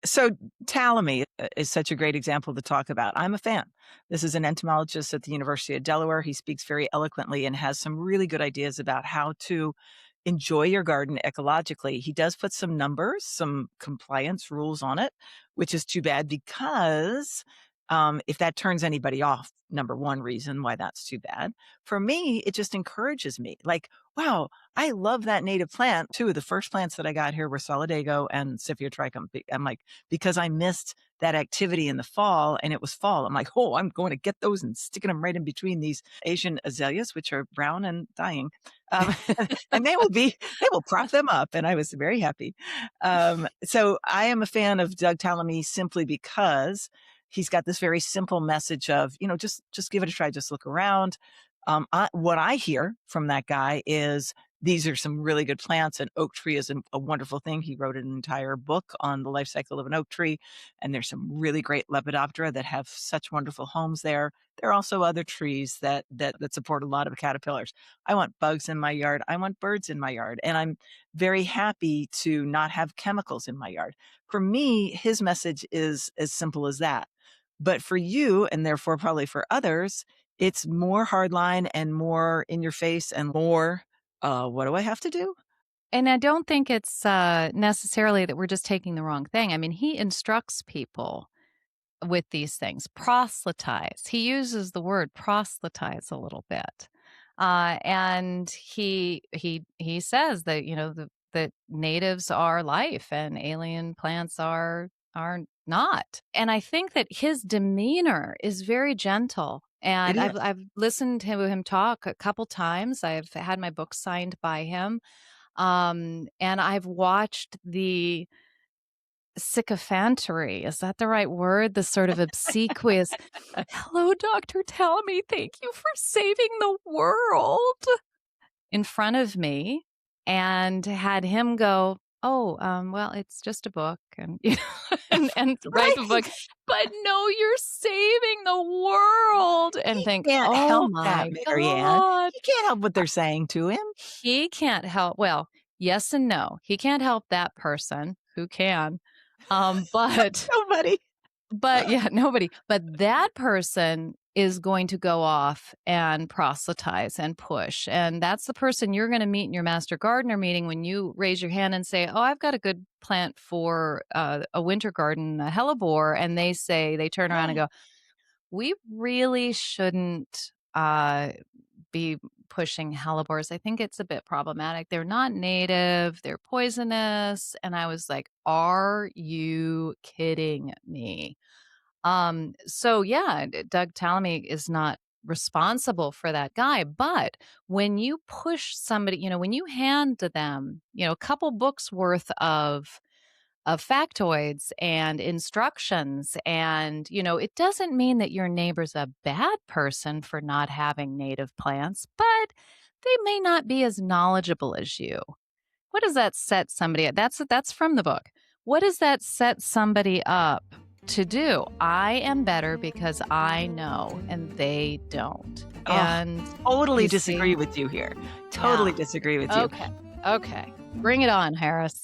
So Tallamy is such a great example to talk about. I'm a fan. This is an entomologist at the University of Delaware. He speaks very eloquently and has some really good ideas about how to enjoy your garden ecologically. He does put some numbers, some compliance rules on it, which is too bad because if that turns anybody off, number one reason why that's too bad. For me, it just encourages me. Like, wow, I love that native plant. Two of the first plants that I got here were Solidago and Trichum. I'm like, because I missed that activity in the fall and it was fall. I'm like, oh, I'm going to get those and sticking them right in between these Asian azaleas, which are brown and dying. Um, and they will prop them up. And I was very happy. So I am a fan of Doug Tallamy simply because he's got this very simple message of, just give it a try. Just look around. What I hear from that guy is these are some really good plants. An oak tree is a wonderful thing. He wrote an entire book on the life cycle of an oak tree. And there's some really great Lepidoptera that have such wonderful homes there. There are also other trees that support a lot of caterpillars. I want bugs in my yard. I want birds in my yard. And I'm very happy to not have chemicals in my yard. For me, his message is as simple as that. But for you, and therefore probably for others, it's more hardline and more in your face and more, what do I have to do? And I don't think it's necessarily that we're just taking the wrong thing. I mean, he instructs people with these things, proselytize. He uses the word proselytize a little bit. And he says that, that natives are life and alien plants are not. And I think that his demeanor is very gentle. It And is. I've listened to him talk a couple times. I've had my book signed by him. And I've watched the sycophantery. Is that the right word? The sort of obsequious, hello, Dr. Tallamy, thank you for saving the world in front of me, and had him go, oh, well, it's just a book, and and write the book. Right. But no, you're saving the world, and He think, can't oh help that, my Marianne. God. He can't help what they're saying to him. He can't help. Well, yes and no. He can't help that person who can. But Nobody. yeah, nobody. But that person is going to go off and proselytize and push. And that's the person you're going to meet in your master gardener meeting when you raise your hand and say, oh, I've got a good plant for a winter garden, a hellebore. And they turn around and go, we really shouldn't be pushing hellebores. I think it's a bit problematic. They're not native, they're poisonous. And I was like, are you kidding me? So yeah, Doug Tallamy is not responsible for that guy. But when you push somebody, when you hand to them, a couple books worth of factoids and instructions. And, it doesn't mean that your neighbor's a bad person for not having native plants, but they may not be as knowledgeable as you. What does that set somebody up? That's from the book. What does that set somebody up to do? I am better because I know and they don't. Oh, And totally you disagree see, with you here. Totally yeah. disagree with you. Okay. Okay. Bring it on, Harris.